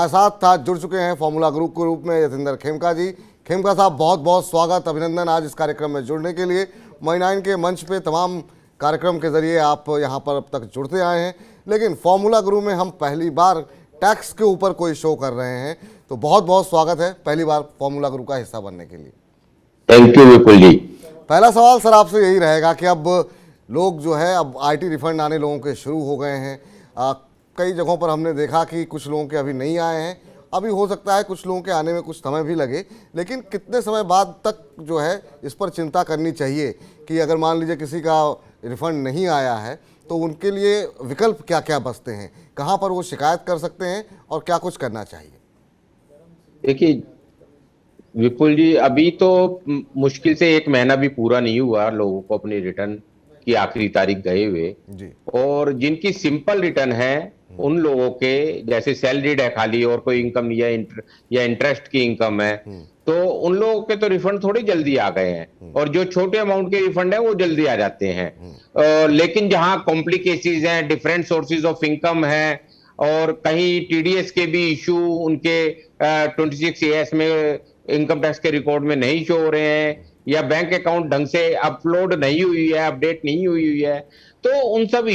हमारे साथ आज जुड़ चुके हैं फॉर्मूला ग्रुप के रूप में यतिंदर खेमका जी। खेमका साहब, बहुत बहुत स्वागत, अभिनंदन आज इस कार्यक्रम में जुड़ने के लिए। मई9 के मंच पे तमाम कार्यक्रम के जरिए आप यहाँ पर अब तक जुड़ते आए हैं, लेकिन फॉर्मूला ग्रुप में हम पहली बार टैक्स के ऊपर कोई शो कर रहे हैं, तो बहुत बहुत स्वागत है पहली बार फॉर्मूला ग्रुप का हिस्सा बनने के लिए। थैंक यू विपुल जी। पहला सवाल सर आपसे यही रहेगा कि अब लोग जो है अब आईटी रिफंड आने लोगों के शुरू हो गए हैं। कई जगहों पर हमने देखा कि कुछ लोगों के अभी नहीं आए हैं, अभी हो सकता है कुछ लोगों के आने में कुछ समय भी लगे, लेकिन कितने समय बाद तक जो है इस पर चिंता करनी चाहिए कि अगर मान लीजिए किसी का रिफंड नहीं आया है तो उनके लिए विकल्प क्या क्या बचते हैं, कहाँ पर वो शिकायत कर सकते हैं और क्या कुछ करना चाहिए? देखिए विपुल जी, अभी तो मुश्किल से 1 महीना भी पूरा नहीं हुआ लोगों को अपनी रिटर्न की आखिरी तारीख गए हुए जी। और जिनकी सिंपल रिटर्न है उन लोगों के जैसे सैलरीड है खाली और कोई इनकम या इंटरेस्ट की इनकम है, तो उन लोगों के तो रिफंड थोड़ी जल्दी आ गए हैं और जो छोटे अमाउंट के रिफंड है वो जल्दी आ जाते हैं। लेकिन जहां कॉम्प्लिकेसीज हैं, डिफरेंट सोर्सेज ऑफ इनकम है और कहीं टीडीएस के भी इशू उनके 26AS में इनकम टैक्स के रिकॉर्ड में नहीं शो हो रहे हैं या बैंक अकाउंट ढंग से अपलोड नहीं हुई है, अपडेट नहीं हुई है, तो उन सब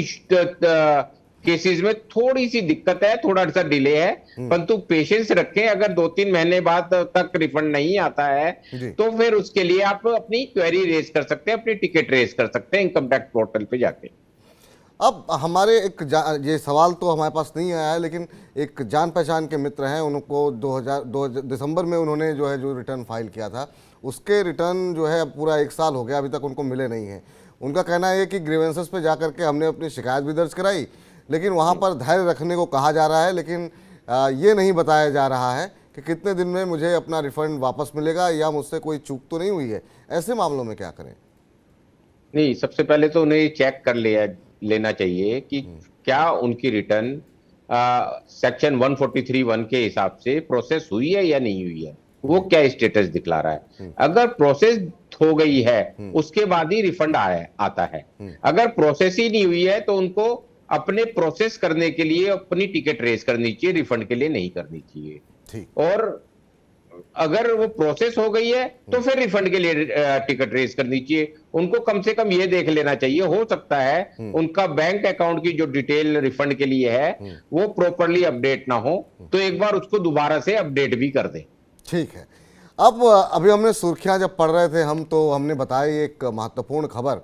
केसेस में थोड़ी सी दिक्कत है, थोड़ा सा डिले है, परंतु पेशेंस रखें। अगर 2-3 महीने बाद तक रिफंड नहीं आता है तो फिर उसके लिए आप अपनी क्वेरी रेज कर सकते हैं, अपनी टिकट रेज कर सकते हैं इनकम टैक्स पोर्टल पे जाके। अब हमारे ये सवाल तो हमारे पास नहीं आया है, लेकिन एक जान पहचान के मित्र हैं, उनको 2002 दिसंबर में उन्होंने जो है जो रिटर्न फाइल किया था, उसके रिटर्न जो है पूरा 1 साल हो गया, अभी तक उनको मिले नहीं हैं। उनका कहना है कि ग्रीवेंसेस पे जा करके हमने अपनी शिकायत भी दर्ज कराई, लेकिन वहाँ पर धैर्य रखने को कहा जा रहा है, लेकिन ये नहीं बताया जा रहा है कि कितने दिन में मुझे अपना रिफंड वापस मिलेगा या मुझसे कोई चूक तो नहीं हुई है। ऐसे मामलों में क्या करें? नहीं, सबसे पहले तो उन्हें चेक कर लेना चाहिए कि क्या उनकी रिटर्न सेक्शन 143(1) के हिसाब से प्रोसेस हुई है या नहीं हुई है, वो क्या स्टेटस दिखला रहा है। अगर प्रोसेस हो गई है उसके बाद ही रिफंड आता है। अगर प्रोसेस ही नहीं हुई है तो उनको अपने प्रोसेस करने के लिए अपनी टिकट रेज करनी चाहिए, रिफंड के लिए नहीं करनी चाहिए। और अगर वो प्रोसेस हो गई है तो फिर रिफंड के लिए टिकट रेज करनी चाहिए। उनको कम से कम ये देख लेना चाहिए, हो सकता है उनका बैंक अकाउंट की जो डिटेल रिफंड के लिए है वो प्रॉपरली अपडेट ना हो, तो एक बार उसको दोबारा से अपडेट भी कर दें। ठीक है। अब अभी हमने सुर्खियां जब पढ़ रहे थे हम, तो हमने बताई एक महत्वपूर्ण खबर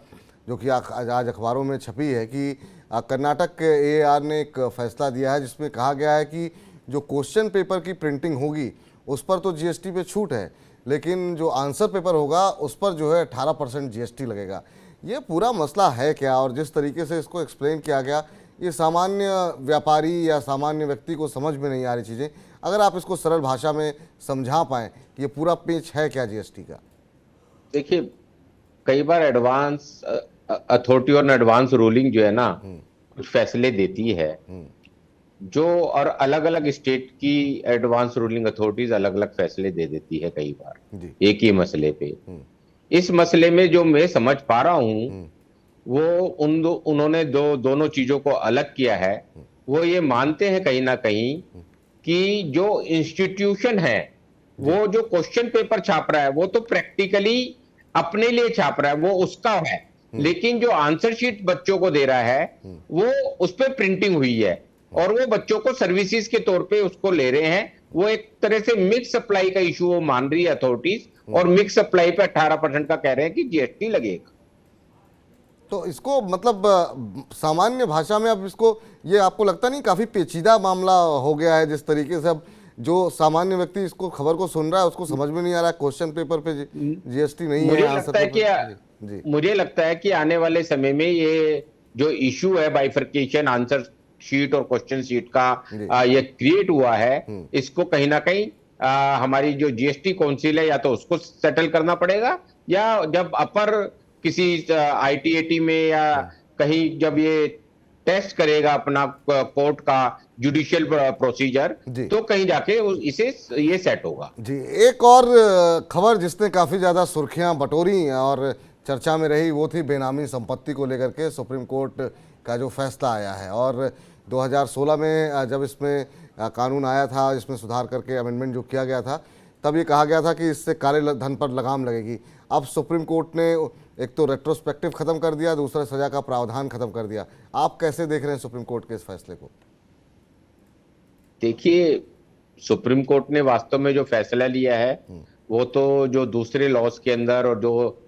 जो कि आज अखबारों में छपी है कि कर्नाटक के AAR ने एक फैसला दिया है जिसमें कहा गया है कि जो क्वेश्चन पेपर की प्रिंटिंग होगी उस पर तो GST पे छूट है, लेकिन जो आंसर पेपर होगा उस पर जो है 18% GST लगेगा। ये पूरा मसला है क्या, और जिस तरीके से इसको एक्सप्लेन किया गया, ये सामान्य व्यापारी या सामान्य व्यक्ति को समझ में नहीं आ रही चीज़ें। अगर आप इसको सरल भाषा में समझा पाएँ कि ये पूरा पेच है क्या GST का? देखिए, कई बार एडवांस अथॉरिटी और एडवांस रूलिंग जो है ना कुछ फैसले देती है जो, और अलग अलग स्टेट की एडवांस रूलिंग अथॉरिटीज अलग अलग फैसले दे देती है कई बार एक ही मसले पे। इस मसले में जो मैं समझ पा रहा हूं वो उन्होंने दोनों चीजों को अलग किया है। वो ये मानते हैं कहीं ना कहीं कि जो इंस्टीट्यूशन है वो जो क्वेश्चन पेपर छाप रहा है वो तो प्रैक्टिकली अपने लिए छाप रहा है, वो उसका है, लेकिन जो आंसर शीट बच्चों को दे रहा है वो उस पर प्रिंटिंग हुई है और वो बच्चों को सर्विसेज के तौर पे उसको ले रहे हैं। वो एक तरह से मिक्स सप्लाई का इशू वो मान रही है अथॉरिटीज, और मिक्स सप्लाई पे 18% का कह रहे हैं कि GST लगेगा। तो इसको मतलब सामान्य भाषा में अब इसको, ये आपको लगता नहीं काफ़ी पेचीदा मामला हो गया है? जिस तरीके से अब जो सामान्य व्यक्ति इसको खबर को सुन रहा है उसको समझ में नहीं आ रहा है, क्वेश्चन पेपर पे GST नहीं है। मुझे लगता है कि आने वाले समय में ये जो इशू है बाइफरकेशन आंसर शीट और क्वेश्चन शीट का ये क्रिएट हुआ है, इसको कहीं ना कहीं हमारी जो GST काउंसिल है या तो उसको सेटल करना पड़ेगा, या जब अपर किसी ITAT में या कहीं जब ये टेस्ट करेगा अपना कोर्ट का जुडिशियल प्रोसीजर, तो कहीं जाके इसे ये सेट होगा। जी, एक और खबर जिसने काफ़ी ज़्यादा सुर्खियां बटोरी और चर्चा में रही वो थी बेनामी संपत्ति को लेकर के सुप्रीम कोर्ट का जो फैसला आया है। और 2016 में जब इसमें कानून आया था जिसमें सुधार करके अमेंडमेंट जो किया गया था, तब ये कहा गया था कि इससे काले धन पर लगाम लगेगी। अब सुप्रीम कोर्ट ने एक तो रेट्रोस्पेक्टिव खत्म कर दिया, दूसरा सजा का प्रावधान खत्म कर दिया। आप कैसे देख रहे हैं सुप्रीम कोर्ट के इस फैसले को? देखिए, सुप्रीम कोर्ट ने वास्तव में जो फैसला लिया है वो तो जो दूसरे लॉज के अंदर और जो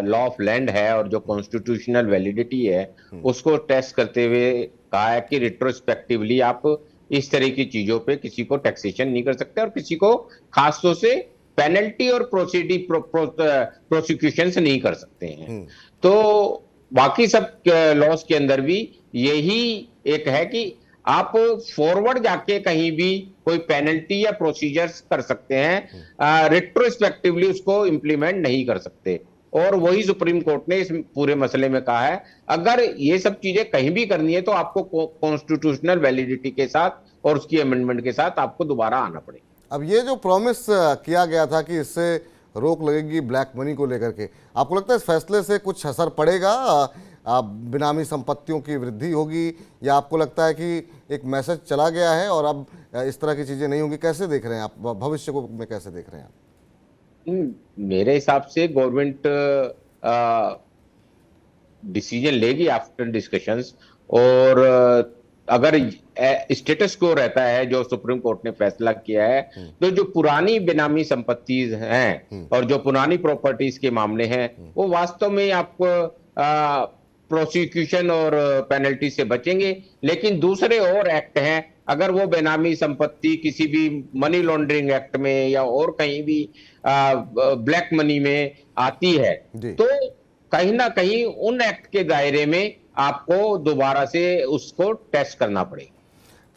लॉ ऑफ लैंड है और जो कॉन्स्टिट्यूशनल वैलिडिटी है उसको टेस्ट करते हुए कहा है कि रिट्रोस्पेक्टिवली आप इस तरह की चीजों पे किसी को टैक्सेशन नहीं कर सकते और किसी को खासतौर से पेनल्टी और प्रोसिक्यूशन से नहीं कर सकते हैं। तो बाकी सब लॉज के अंदर भी यही एक है कि आप फॉरवर्ड जाके कहीं भी कोई पेनल्टी या प्रोसीजर्स कर सकते हैं, रिट्रोस्पेक्टिवली उसको इंप्लीमेंट नहीं कर सकते। और वही सुप्रीम कोर्ट ने इस पूरे मसले में कहा है, अगर ये सब चीजें कहीं भी करनी है तो आपको कॉन्स्टिट्यूशनल वैलिडिटी के साथ और उसकी अमेंडमेंट के साथ आपको दोबारा आना पड़ेगा। अब ये जो प्रॉमिस किया गया था कि इससे रोक लगेगी ब्लैक मनी को लेकर के, आपको लगता है इस फैसले से कुछ असर पड़ेगा? बेनामी संपत्तियों की वृद्धि होगी, या आपको लगता है कि एक मैसेज चला गया है और अब इस तरह की चीज़ें नहीं होंगी? कैसे देख रहे हैं आप भविष्य को, में कैसे देख रहे हैं आप? मेरे हिसाब से गवर्नमेंट डिसीजन लेगी आफ्टर डिस्कशंस, और अगर स्टेटस को रहता है जो सुप्रीम कोर्ट ने फैसला किया है, तो जो पुरानी बेनामी संपत्ति हैं और जो पुरानी प्रॉपर्टीज के मामले हैं वो वास्तव में आपको प्रोसिक्यूशन और पेनल्टी से बचेंगे। लेकिन दूसरे और एक्ट हैं, अगर वो बेनामी संपत्ति किसी भी मनी लॉन्ड्रिंग एक्ट में या और कहीं भी ब्लैक मनी में आती है तो कहीं ना कहीं उन एक्ट के दायरे में आपको दोबारा से उसको टेस्ट करना पड़ेगा।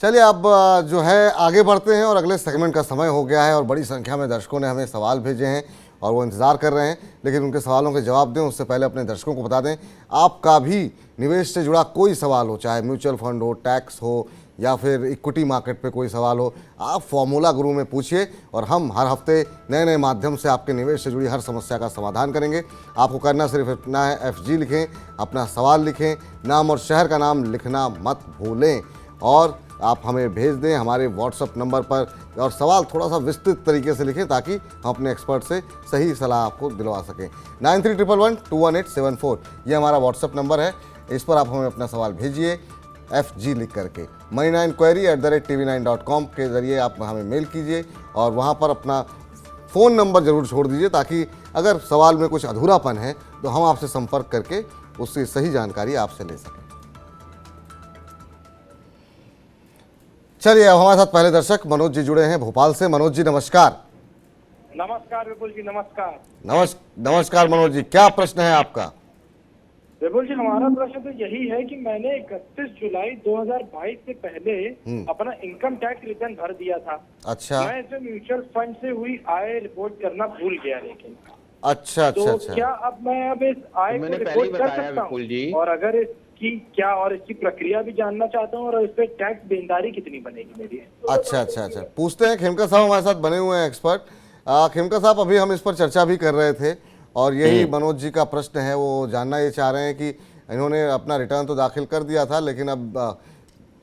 चलिए, अब जो है आगे बढ़ते हैं और अगले सेगमेंट का समय हो गया है और बड़ी संख्या में दर्शकों ने हमें सवाल भेजे हैं और वो इंतज़ार कर रहे हैं, लेकिन उनके सवालों के जवाब दें उससे पहले अपने दर्शकों को बता दें, आपका भी निवेश से जुड़ा कोई सवाल हो, चाहे म्यूचुअल फंड हो, टैक्स हो या फिर इक्विटी मार्केट पे कोई सवाल हो, आप फॉर्मूला गुरु में पूछिए और हम हर हफ्ते नए नए माध्यम से आपके निवेश से जुड़ी हर समस्या का समाधान करेंगे। आपको करना सिर्फ इतना है, FG लिखें, अपना सवाल लिखें, नाम और शहर का नाम लिखना मत भूलें और आप हमें भेज दें हमारे व्हाट्सअप नंबर पर, और सवाल थोड़ा सा विस्तृत तरीके से लिखें ताकि हम अपने एक्सपर्ट से सही सलाह आपको दिलवा सकें। 9311121874 ये हमारा व्हाट्सअप नंबर है, इस पर आप हमें अपना सवाल भेजिए FG लिख करके। money9query@tv9.com के ज़रिए आप हमें मेल कीजिए और वहाँ पर अपना फ़ोन नंबर ज़रूर छोड़ दीजिए ताकि अगर सवाल में कुछ अधूरापन है तो हम आपसे संपर्क करके उसकी सही जानकारी आपसे ले सकें। चलिए, अब हमारे साथ पहले दर्शक मनोज जी जुड़े हैं भोपाल से। मनोज जी नमस्कार। नमस्कार विपुल जी, नमस्कार। नमस्कार मनोज जी, क्या प्रश्न है आपका? विपुल जी, हमारा प्रश्न तो यही है कि मैंने 31 जुलाई 2022 से पहले अपना इनकम टैक्स रिटर्न भर दिया था। अच्छा। मैं इसमें म्यूचुअल फंड से हुई आय रिपोर्ट करना भूल गया, लेकिन अच्छा तो क्या अब मैं अब इस आय को रिपोर्ट कर सकता हूँ? और अगर इसकी क्या और इसकी प्रक्रिया भी जानना चाहता हूँ, और इस पे टैक्स देनदारी कितनी बनेगी मेरी? अच्छा, पूछते हैं। खेमका साहब हमारे साथ बने हुए हैं एक्सपर्ट। खेमका साहब, अभी हम इस पर चर्चा भी कर रहे थे और यही मनोज जी का प्रश्न है, वो जानना ये चाह रहे हैं कि इन्होंने अपना रिटर्न तो दाखिल कर दिया था लेकिन अब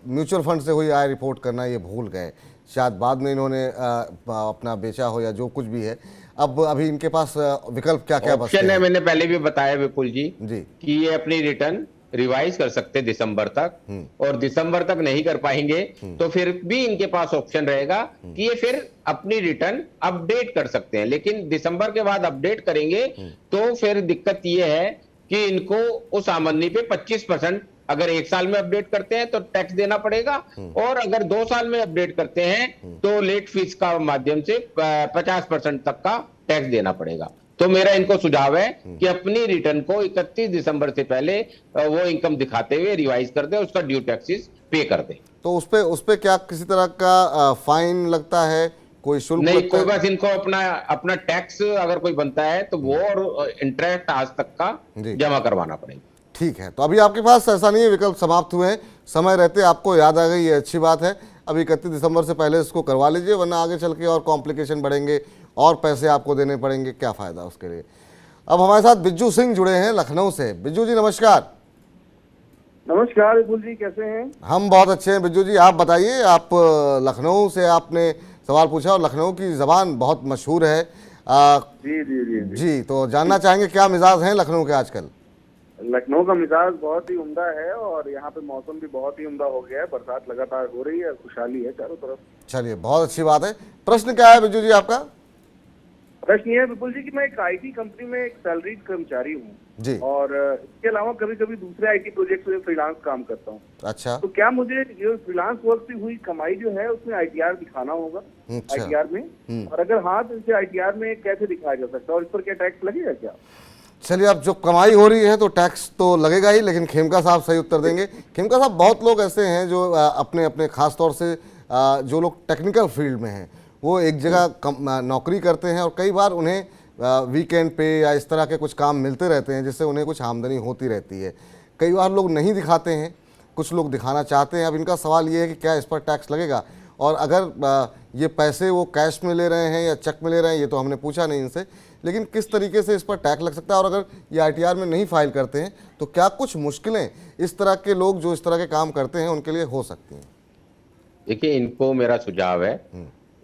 म्यूचुअल फंड से हुई आय रिपोर्ट करना ये भूल गए, शायद बाद में इन्होंने अपना बेचा हो या जो कुछ भी है। अब अभी इनके पास विकल्प क्या क्या बचते हैं? मैंने पहले भी बताया विपुल जी कि ये अपनी रिटर्न रिवाइज कर सकते दिसंबर तक, और दिसंबर तक नहीं कर पाएंगे तो फिर भी इनके पास ऑप्शन रहेगा कि ये फिर अपनी रिटर्न अपडेट कर सकते हैं। लेकिन दिसंबर के बाद अपडेट करेंगे तो फिर दिक्कत ये है कि इनको उस आमदनी पे 25%, अगर 1 साल में अपडेट करते हैं तो टैक्स देना पड़ेगा, और अगर 2 साल में अपडेट करते हैं तो लेट फीस का माध्यम से 50% तक का टैक्स देना पड़ेगा। तो मेरा इनको सुझाव है कि अपनी रिटर्न को 31 दिसंबर से पहले वो इनकम दिखाते हुए रिवाइज कर दे, उसका ड्यू टैक्सेस पे कर दे। तो उस पे क्या किसी तरह का फाइन लगता है, कोई शुल्क नहीं? लगता कोई है? बस इनको अपना टैक्स अगर कोई बनता है तो वो और इंटरेस्ट आज तक का जमा करवाना पड़ेगा। ठीक है, तो अभी आपके पास ऐसा नहीं है, विकल्प समाप्त हुए हैं, समय रहते आपको याद आ गई, ये अच्छी बात है। अभी 31 दिसंबर से पहले इसको करवा लीजिए, वरना आगे चल के और कॉम्प्लिकेशन बढ़ेंगे और पैसे आपको देने पड़ेंगे, क्या फ़ायदा उसके लिए। अब हमारे साथ बिज्जू सिंह जुड़े हैं लखनऊ से। बिज्जू जी नमस्कार। नमस्कार विपुल जी, कैसे हैं? हम बहुत अच्छे हैं बिज्जू जी। आप बताइए, आप लखनऊ से आपने सवाल पूछा और लखनऊ की ज़बान बहुत मशहूर है। जी जी जी जी। जी, तो जानना चाहेंगे क्या मिजाज हैं लखनऊ के आजकल? लखनऊ का मिजाज बहुत ही उम्दा है और यहाँ पे मौसम भी बहुत ही उम्दा हो गया है। बरसात लगातार हो रही है, खुशहाली है चारों तरफ। चलिए, बहुत अच्छी बात है। प्रश्न क्या है बिज्जू जी आपका? प्रश्न ये है विपुल जी कि मैं एक आईटी कंपनी में एक सैलरीड कर्मचारी हूँ जी। और इसके अलावा कभी कभी दूसरे आईटी प्रोजेक्ट में फ्रीलांस काम करता हूँ। अच्छा। तो क्या मुझे ये फ्रीलांस वर्क से हुई कमाई जो है उसमें आईटीआर दिखाना होगा? अच्छा। आईटीआर में, और अगर हाँ तो इसे आईटीआर में कैसे दिखाया जा सकता है और इस पर क्या टैक्स लगेगा क्या? चलिए, अब जो कमाई हो रही है तो टैक्स तो लगेगा ही, लेकिन खेमका साहब सही उत्तर देंगे। खेमका साहब, बहुत लोग ऐसे हैं जो अपने अपने खास तौर से जो लोग टेक्निकल फील्ड में हैं वो एक जगह नौकरी करते हैं और कई बार उन्हें वीकेंड पे या इस तरह के कुछ काम मिलते रहते हैं जिससे उन्हें कुछ आमदनी होती रहती है। कई बार लोग नहीं दिखाते हैं, कुछ लोग दिखाना चाहते हैं। अब इनका सवाल ये है कि क्या इस पर टैक्स लगेगा, और अगर ये पैसे वो कैश में ले रहे हैं या चेक में ले रहे हैं ये तो हमने पूछा नहीं इनसे, लेकिन किस तरीके से इस पर टैक्स लग सकता है, और अगर ये आईटीआर में नहीं फाइल करते हैं तो क्या कुछ मुश्किलें इस तरह के लोग जो इस तरह के काम करते हैं उनके लिए हो सकती हैं? देखिए, इनको मेरा सुझाव है,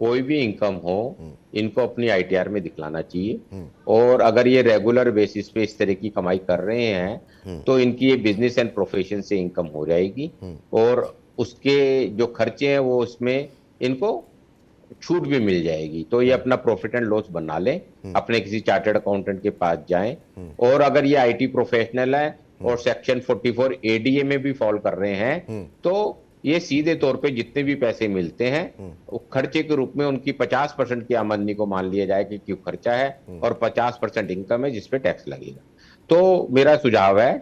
कोई भी इनकम हो इनको अपनी आईटीआर में दिखलाना चाहिए। और अगर ये रेगुलर बेसिस पे इस तरह की कमाई कर रहे हैं तो इनकी ये बिजनेस एंड प्रोफेशन से इनकम हो जाएगी और उसके जो खर्चे हैं वो उसमें इनको छूट भी मिल जाएगी। तो ये अपना प्रॉफिट एंड लॉस बना लें, अपने किसी चार्टर्ड अकाउंटेंट के पास जाएं। और अगर ये आईटी प्रोफेशनल है और सेक्शन 44 एडीए में भी फॉलो कर रहे हैं तो ये सीधे तौर पे जितने भी पैसे मिलते हैं वो खर्चे के रूप में उनकी 50% की आमदनी को मान लिया जाए कि क्यों खर्चा है और 50% इनकम है जिसपे टैक्स लगेगा। तो मेरा सुझाव है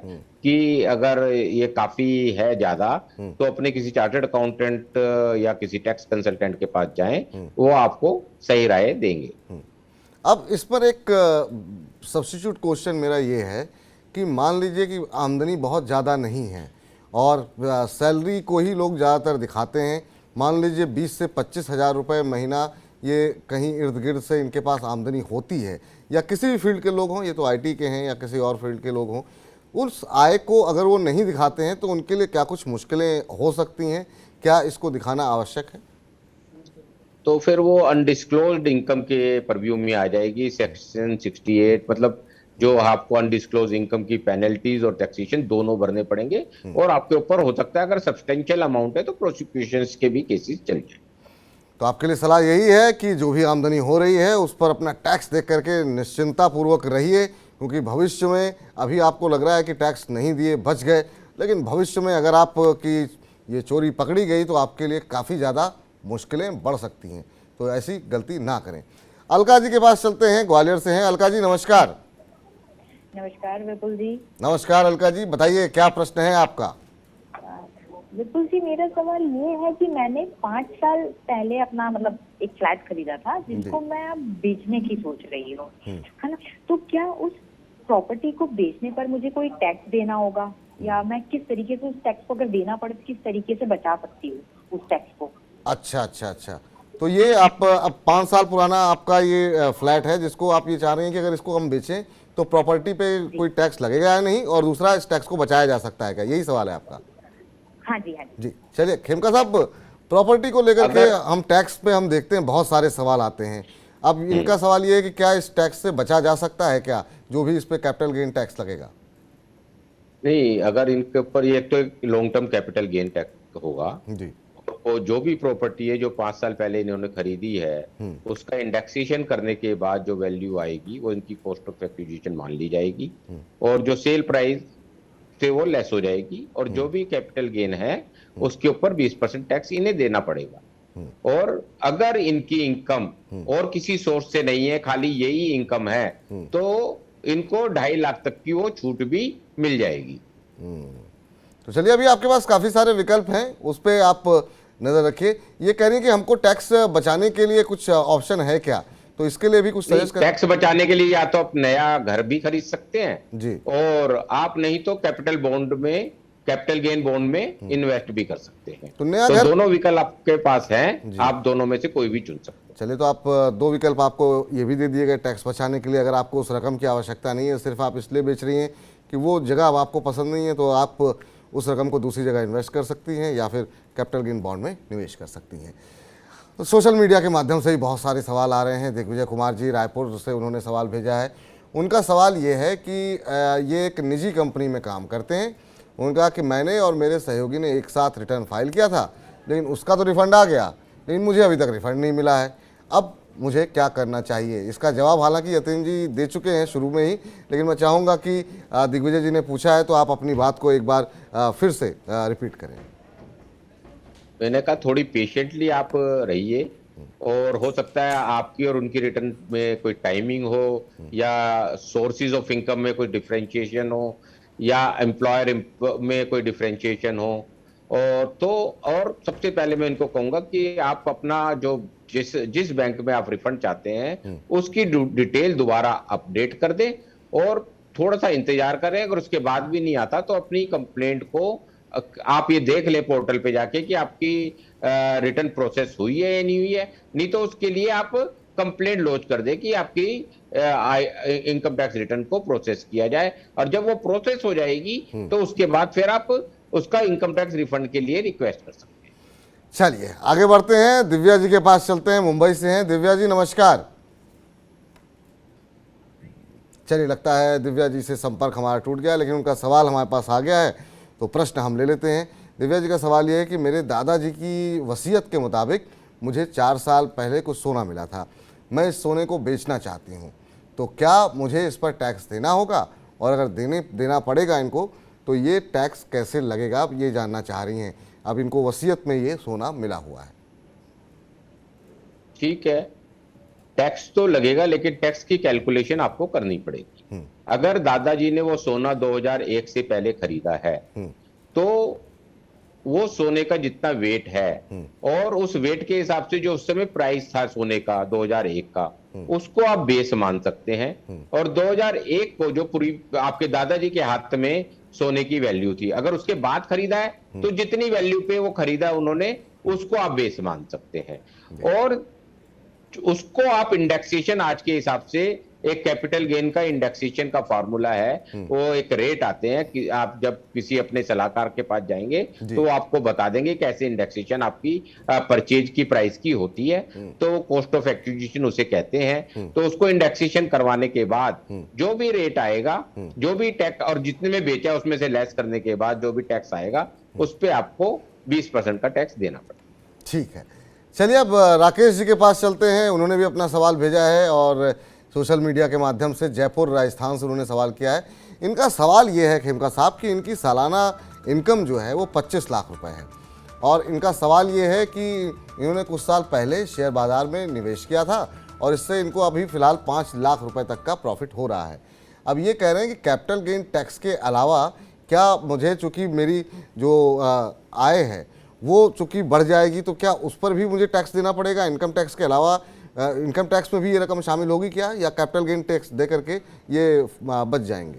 कि अगर ये काफी है ज्यादा तो अपने किसी चार्टर्ड अकाउंटेंट या किसी टैक्स कंसल्टेंट के पास जाएं, वो आपको सही राय देंगे। अब इस पर एक सब्स्टिट्यूट क्वेश्चन मेरा ये है कि मान लीजिए कि आमदनी बहुत ज़्यादा नहीं है और सैलरी को ही लोग ज़्यादातर दिखाते हैं। मान लीजिए 20 से 25 हज़ार रुपये महीना ये कहीं इर्द गिर्द से इनके पास आमदनी होती है, या किसी भी फील्ड के लोग हों, ये तो आईटी के हैं या किसी और फील्ड के लोग हों, उस आय को अगर वो नहीं दिखाते हैं तो उनके लिए क्या कुछ मुश्किलें हो सकती हैं? क्या इसको दिखाना आवश्यक है? तो फिर वो अनडिस्क्लोज्ड इनकम के परव्यू में आ जाएगी, सेक्शन 68। मतलब जो आपको अनडिस्क्लोज इनकम की पेनल्टीज और टैक्सेशन दोनों भरने पड़ेंगे और आपके ऊपर हो सकता है अगर सब्सटेंशियल अमाउंट है तो प्रोसिक्यूशन के भी केसेस चल जाए। तो आपके लिए सलाह यही है कि जो भी आमदनी हो रही है उस पर अपना टैक्स देख करके निश्चिंता पूर्वक रहिए, क्योंकि भविष्य में अभी आपको लग रहा है कि टैक्स नहीं दिए बच गए, लेकिन भविष्य में अगर आपकी ये चोरी पकड़ी गई तो आपके लिए काफ़ी ज़्यादा मुश्किलें बढ़ सकती हैं। तो ऐसी गलती ना करें। अलका जी के पास चलते हैं, ग्वालियर से हैं। अलका जी नमस्कार। नमस्कार विपुल जी। नमस्कार अलका जी, बताइए क्या प्रश्न है आपका? विपुल जी, मेरा सवाल ये है कि मैंने 5 साल पहले अपना मतलब एक फ्लैट खरीदा था जिसको मैं अब बेचने की सोच रही हूँ, है ना। तो क्या उस प्रॉपर्टी को बेचने पर मुझे कोई टैक्स देना होगा, या मैं किस तरीके से उस टैक्स को अगर देना पड़े तो किस तरीके से बचा सकती हूँ उस टैक्स को? अच्छा। तो ये आप अब 5 साल पुराना आपका ये फ्लैट है जिसको आप ये चाह रहे हैं कि अगर इसको हम बेचें तो प्रॉपर्टी पे कोई टैक्स लगेगा या नहीं, और दूसरा इस टैक्स को बचाया जा सकता है क्या? यही सवाल है आपका? हाँ जी। जी चलिए खेमका साहब, प्रॉपर्टी को लेकर के हम टैक्स पे हम देखते हैं बहुत सारे सवाल आते हैं। अब इनका सवाल ये है कि क्या इस टैक्स से बचा जा सकता है क्या, जो भी इस पे कैपिटल गेन टैक्स लगेगा? नहीं, अगर इनके ऊपर ये तो एक long term capital gain tax होगा जी। तो जो भी प्रॉपर्टी है जो 5 साल पहले इन्होंने खरीदी है उसका इंडेक्सेशन करने के बाद जो वैल्यू आएगी वो इनकी कॉस्ट ऑफ एक्विजिशन मान ली जाएगी और जो सेल प्राइस से वो लेस हो जाएगी और जो भी कैपिटल गेन है उसके ऊपर 20% टैक्स इन्हें देना पड़ेगा। और अगर इनकी इनकम और किसी सोर्स से नहीं है, खाली यही इनकम है, तो इनको 2.5 लाख तक की वो छूट भी मिल जाएगी। तो चलिए, अभी आपके पास काफी सारे विकल्प हैं, उस पर आप नजर रखिए। ये कह रही है कि हमको टैक्स बचाने के लिए कुछ ऑप्शन है क्या, तो इसके लिए भी कुछ सजेस्ट करें। टैक्स बचाने के लिए या तो आप नया घर भी खरीद सकते हैं जी, और आप नहीं तो कैपिटल बॉन्ड में, कैपिटल गेन बॉन्ड में इन्वेस्ट भी कर सकते हैं। तो नया तो घर, दोनों विकल्प आपके पास हैं, आप दोनों में से कोई भी चुन सकते हैं। चलिए, तो आप 2 विकल्प आपको ये भी दे दिए गए टैक्स बचाने के लिए। अगर आपको उस रकम की आवश्यकता नहीं है, सिर्फ आप इसलिए बेच रही हैं कि वो जगह अब आपको पसंद नहीं है, तो आप उस रकम को दूसरी जगह इन्वेस्ट कर सकती हैं या फिर कैपिटल गेन बॉन्ड में निवेश कर सकती हैं। तो सोशल मीडिया के माध्यम से ही बहुत सारे सवाल आ रहे हैं। दिग्विजय कुमार जी रायपुर से उन्होंने सवाल भेजा है। उनका सवाल ये है कि ये एक निजी कंपनी में काम करते हैं। उन्होंने कहा कि मैंने और मेरे सहयोगी ने एक साथ रिटर्न फाइल किया था, लेकिन उसका तो रिफ़ंड आ गया, लेकिन मुझे अभी तक रिफ़ंड नहीं मिला है। अब मुझे क्या करना चाहिए? इसका जवाब हालांकि यतीन जी दे चुके हैं शुरू में ही, लेकिन मैं चाहूँगा कि दिग्विजय जी ने पूछा है तो आप अपनी बात को एक बार फिर से रिपीट करें। मैंने कहा थोड़ी पेशेंटली आप रहिए, और हो सकता है आपकी और उनकी रिटर्न में कोई टाइमिंग हो, या सोर्सेज ऑफ इनकम में कोई डिफरेंशिएशन हो, या एम्प्लॉयर में कोई डिफरेंशिएशन हो। और सबसे पहले मैं इनको कहूंगा कि आप अपना जो जिस बैंक में आप रिफंड चाहते हैं उसकी डिटेल दोबारा अपडेट कर दें, और थोड़ा सा इंतजार करें। अगर उसके बाद भी नहीं आता तो अपनी कंप्लेंट को आप ये देख ले पोर्टल पे जाके कि आपकी रिटर्न प्रोसेस हुई है या नहीं हुई है। नहीं तो उसके लिए आप कंप्लेंट लॉन्च कर दे कि आपकी इनकम टैक्स रिटर्न को प्रोसेस किया जाए, और जब वो प्रोसेस हो जाएगी तो उसके बाद फिर आप उसका इनकम टैक्स रिफंड के लिए रिक्वेस्ट कर सकते हैं। चलिए आगे बढ़ते हैं, दिव्या जी के पास चलते हैं, मुंबई से हैं दिव्या जी, नमस्कार। चलिए लगता है दिव्या जी से संपर्क हमारा टूट गया, लेकिन उनका सवाल हमारे पास आ गया है तो प्रश्न हम ले लेते हैं। दिव्या जी का सवाल ये है कि मेरे दादाजी की वसीयत के मुताबिक मुझे 4 साल पहले कुछ सोना मिला था, मैं इस सोने को बेचना चाहती हूँ, तो क्या मुझे इस पर टैक्स देना होगा, और अगर देना पड़ेगा इनको तो ये टैक्स कैसे लगेगा, आप ये जानना चाह रही हैं। अब इनको वसीयत में ये सोना मिला हुआ है। ठीक है, टैक्स तो लगेगा, लेकिन टैक्स की कैलकुलेशन आपको करनी पड़ेगी। अगर दादाजी ने वो सोना 2001 से पहले खरीदा है तो वो सोने का जितना वेट है और उस वेट के हिसाब से जो उस समय प्राइस था सोने का 2001 का, उसको आप बेस मान सकते हैं। और 2001 को जो पूरी आपके दादाजी के हाथ में सोने की वैल्यू थी, अगर उसके बाद खरीदा है तो जितनी वैल्यू पे वो खरीदा उन्होंने, उसको आप बेस मान सकते हैं। और उसको आप इंडेक्सेशन आज के हिसाब से एक कैपिटल गेन का इंडेक्सेशन का फॉर्मूला है, वो एक रेट आते हैं कि आप जब किसी अपने सलाहकार के पास जाएंगे तो वो आपको बता देंगे कैसे इंडेक्सेशन आपकी परचेज की प्राइस की होती है। तो कॉस्ट ऑफ एक्विजिशन उसे कहते हैं। तो उसको इंडेक्सेशन करवाने के बाद जो भी रेट आएगा, जो भी टैक्स, और जितने में बेचा है उसमें से लेस करने के बाद जो भी टैक्स आएगा उस पर आपको 20% का टैक्स देना पड़ेगा। ठीक है, चलिए अब राकेश जी के पास चलते हैं। उन्होंने भी अपना सवाल भेजा है और सोशल मीडिया के माध्यम से जयपुर राजस्थान से उन्होंने सवाल किया है। इनका सवाल ये है खेमका साहब कि इनकी सालाना इनकम जो है वो 25 लाख रुपए है, और इनका सवाल ये है कि इन्होंने कुछ साल पहले शेयर बाज़ार में निवेश किया था और इससे इनको अभी फ़िलहाल 5 लाख रुपए तक का प्रॉफिट हो रहा है। अब ये कह रहे हैं कि कैपिटल गेन टैक्स के अलावा क्या मुझे, चूँकि मेरी जो आय है वो चूँकि बढ़ जाएगी, तो क्या उस पर भी मुझे टैक्स देना पड़ेगा? इनकम टैक्स के अलावा इनकम टैक्स में भी ये रकम शामिल होगी क्या, या कैपिटल गेन टैक्स दे करके ये बच जाएंगे?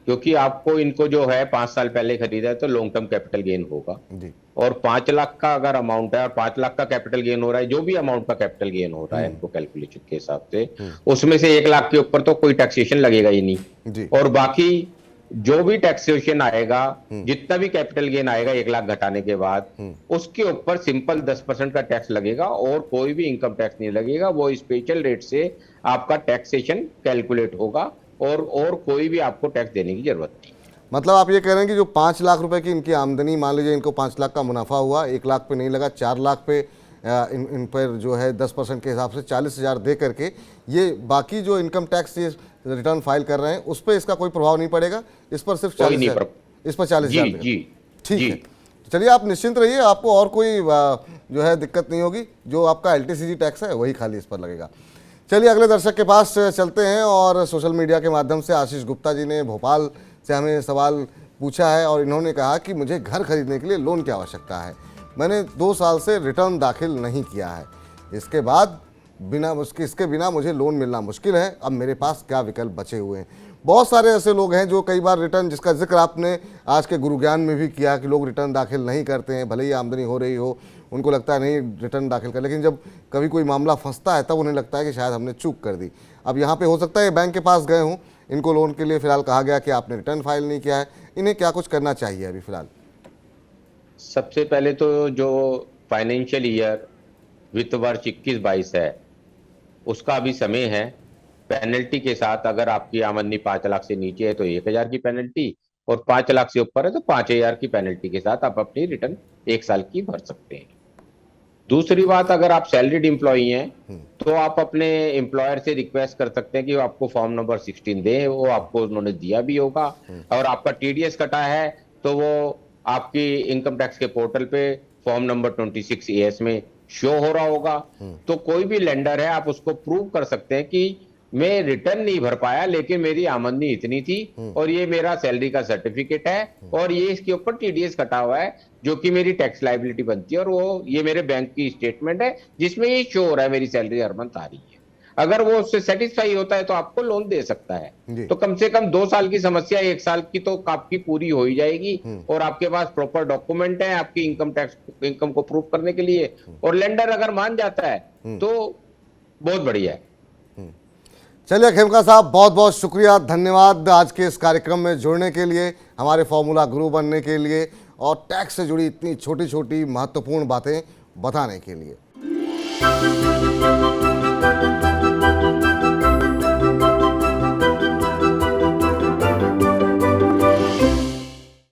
क्योंकि आपको इनको जो है 5 साल पहले खरीदा है तो लॉन्ग टर्म कैपिटल गेन होगा जी। और 5 लाख का अगर अमाउंट है और 5 लाख का कैपिटल गेन हो रहा है, जो भी अमाउंट का कैपिटल गेन हो रहा है इनको कैलकुलेशन के हिसाब से, उसमें से 1 लाख के ऊपर तो कोई टैक्सेशन लगेगा ही नहीं जी। और बाकी जो भी टैक्सेशन आएगा, जितना भी कैपिटल गेन आएगा 1 लाख घटाने के बाद, उसके ऊपर सिंपल 10% का टैक्स लगेगा और कोई भी इनकम टैक्स नहीं लगेगा। वो स्पेशल रेट से आपका टैक्सेशन कैलकुलेट होगा और कोई भी आपको टैक्स देने की जरूरत नहीं। मतलब आप ये कह रहे हैं कि जो 5 लाख रुपए की इनकी आमदनी, मान लीजिए इनको 5 लाख का मुनाफा हुआ, 1 लाख पे नहीं लगा, 4 लाख पे इन पर जो है 10% के हिसाब से 40,000 दे करके ये बाकी जो इनकम टैक्स ये रिटर्न फाइल कर रहे हैं उस पर इसका कोई प्रभाव नहीं पड़ेगा, इस पर सिर्फ 40,000, इस पर 40,000। ठीक है, चलिए आप निश्चिंत रहिए, आपको और कोई जो है दिक्कत नहीं होगी। जो आपका LTCG टैक्स है वही खाली इस पर लगेगा। चलिए अगले दर्शक के पास चलते हैं, और सोशल मीडिया के माध्यम से आशीष गुप्ता जी ने भोपाल से हमें सवाल पूछा है और इन्होंने कहा कि मुझे घर खरीदने के लिए लोन की आवश्यकता है। मैंने 2 साल से रिटर्न दाखिल नहीं किया है, इसके बाद इसके बिना मुझे लोन मिलना मुश्किल है। अब मेरे पास क्या विकल्प बचे हुए हैं? बहुत सारे ऐसे लोग हैं जो कई बार रिटर्न, जिसका जिक्र आपने आज के गुरु ज्ञान में भी किया कि लोग रिटर्न दाखिल नहीं करते हैं, भले ही आमदनी हो रही हो, उनको लगता है नहीं रिटर्न दाखिल कर, लेकिन जब कभी कोई मामला फंसता है तब उन्हें लगता है कि शायद हमने चूक कर दी। अब यहाँ पे हो सकता है बैंक के पास गए हों इनको लोन के लिए फिलहाल कहा गया कि आपने रिटर्न फाइल नहीं किया है, इन्हें क्या कुछ करना चाहिए अभी फिलहाल? सबसे पहले तो जो फाइनेंशियल ईयर वित्त वर्ष 21-22 है उसका अभी समय है। पेनल्टी के साथ अगर आपकी आमदनी 5 लाख से नीचे है तो 1,000 की पेनल्टी, और 5 लाख से ऊपर है तो 5,000 की पेनल्टी के साथ आप अपनी रिटर्न 1 साल की भर सकते हैं। दूसरी बात, अगर आप सैलरीड एम्प्लॉई हैं तो आप अपने एम्प्लॉयर से रिक्वेस्ट कर सकते हैं कि वो आपको फॉर्म नंबर 16 दे, वो आपको उन्होंने दिया भी होगा। और आपका टीडीएस कटा है तो वो आपकी इनकम टैक्स के पोर्टल पे फॉर्म नंबर 26 एएस में शो हो रहा होगा। तो कोई भी लेंडर है आप उसको प्रूव कर सकते हैं कि मैं रिटर्न नहीं भर पाया लेकिन मेरी आमदनी इतनी थी और ये मेरा सैलरी का सर्टिफिकेट है और ये इसके ऊपर टीडीएस कटा हुआ है जो कि मेरी टैक्स लायबिलिटी बनती है, और वो ये मेरे बैंक की स्टेटमेंट है जिसमें ये शो हो रहा है मेरी सैलरी हर मंथ आ रही है। अगर वो उससे सेटिस्फाई होता है तो आपको लोन दे सकता है। तो कम से कम 2 साल की समस्या 1 साल की तो आपकी पूरी हो ही जाएगी, और आपके पास प्रॉपर डॉक्यूमेंट है आपकी इनकम को प्रूव करने के लिए, और लेंडर अगर मान जाता है तो बहुत बढ़िया है। चलिए खेमका साहब, बहुत बहुत शुक्रिया, धन्यवाद आज के इस कार्यक्रम में जुड़ने के लिए, हमारे फॉर्मूला गुरु बनने के लिए और टैक्स से जुड़ी इतनी छोटी छोटी महत्वपूर्ण बातें बताने के लिए।